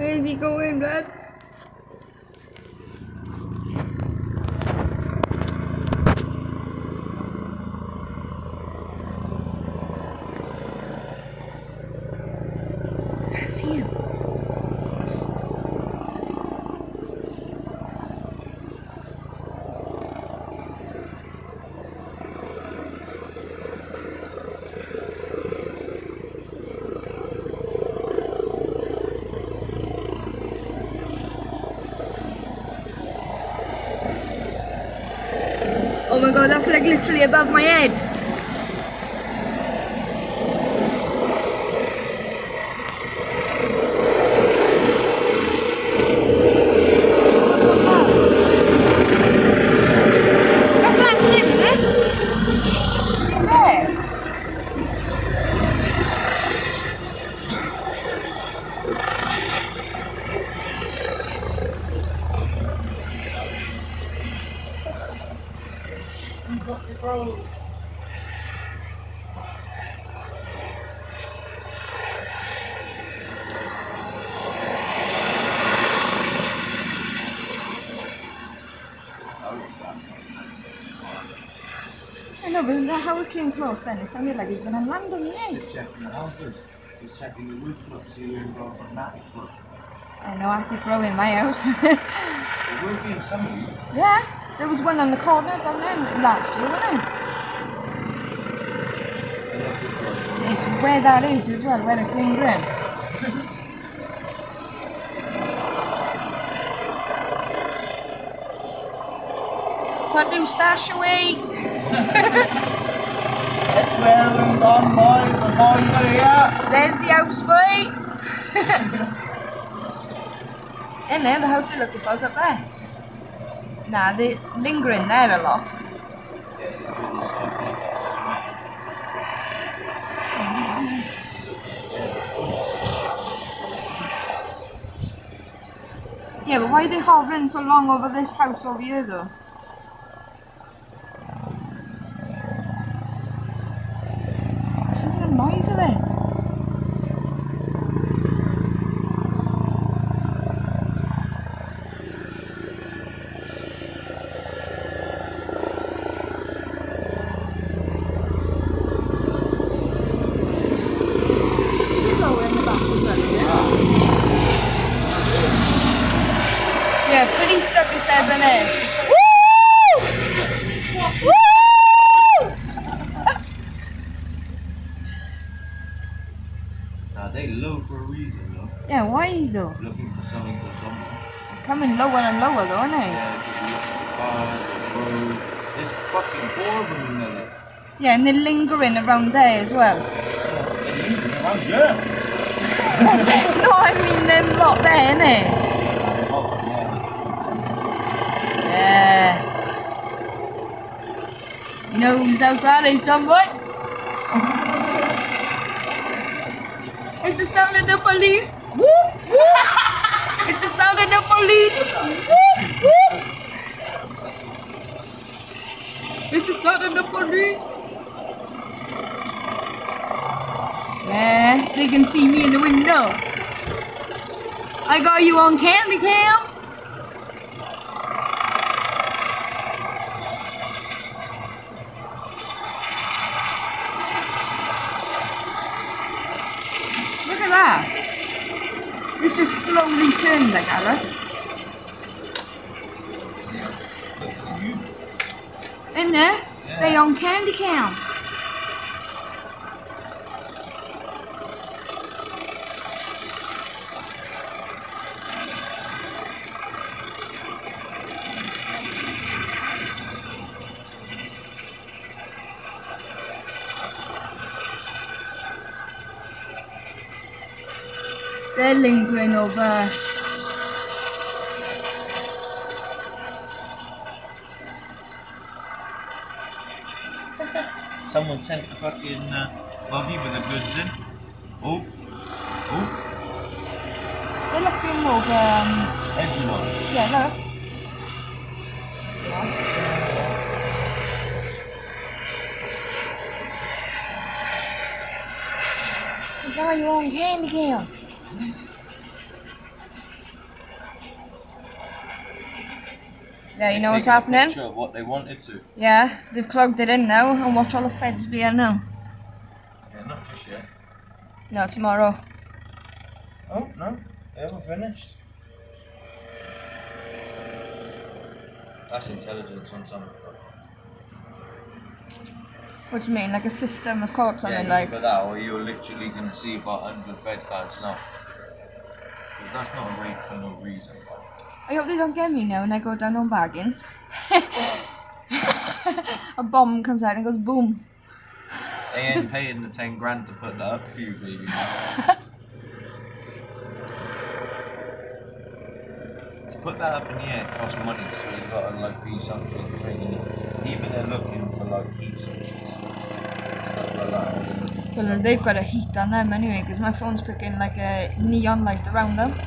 Where's he going, Brad? I see him. Oh my god, that's like literally above my head. That's like him, isn't it? What is that? Who's got the grove? I know, but how it came close then, it sounded like he was going to land on your head. He's checking the houses. He's checking the roof up, see where you go for attic, but I know, I did grow in my house. there will be in some of these. Yeah, there was one on the corner down there last year, wasn't there? They have good driving. It's where that is as well, where it's lingering. Put new stash away. It's well and done, boys. The boys are here. There's the house, boy. In there, the house they're looking for is up there. Nah, they linger in there a lot. Yeah, they do the circle up Oh, is it down there? there. Yeah, the woods. Yeah, but why are they hovering so long over this house over here, though? Listen to the noise of it. Is it lower in the back as well, is it? Yeah, pretty stuck his head in it. Woo! Woo! Now they low for a reason, though. Yeah, why though? Looking for something or something. Coming lower and lower though, aren't they? Yeah, they could be looking for cars or groves. There's fucking 4 of them in there. Yeah, and they're lingering around there as well. Yeah, they're lingering around here. No, I mean them lot there, innit? Now they're hovering, yeah. Yeah. You know who's outside is John Boy? It's the sound of the police. Whoop, whoop. It's the sound of the police. Whoop, whoop. It's the sound of the police. Yeah, they can see me in the window. I got you on candy cam. Look at that. It's just slowly turned like that, look. Look at you. In there, Yeah. they on candy cam. They're lingering over. Someone sent the fucking buggy with the goods in. Oh. Oh. They're looking over. Everyone's. Yeah, look. The guy you on candy cam. Yeah, you They've know what's taken a happening? picture of what they wanted to. Yeah, they've clogged it in now, and watch all the feds be here now. Yeah, not just yet. No, tomorrow. Oh, no. They haven't finished. That's intelligence on some. What do you mean, like a system has caught something Yeah, like? either that or you're literally going to see about 100 Fed cards now. Because that's not a raid for no reason. I hope they don't get me now when I go down on bargains. A bomb comes out and goes boom. They ain't paying the 10 grand to put that up for you, baby. To put that up in the air costs money, so it's got to like be something friggin'. Even they're looking for like heat sources, stuff like that. Well, they've got a heat on them anyway, because my phone's picking like a neon light around them.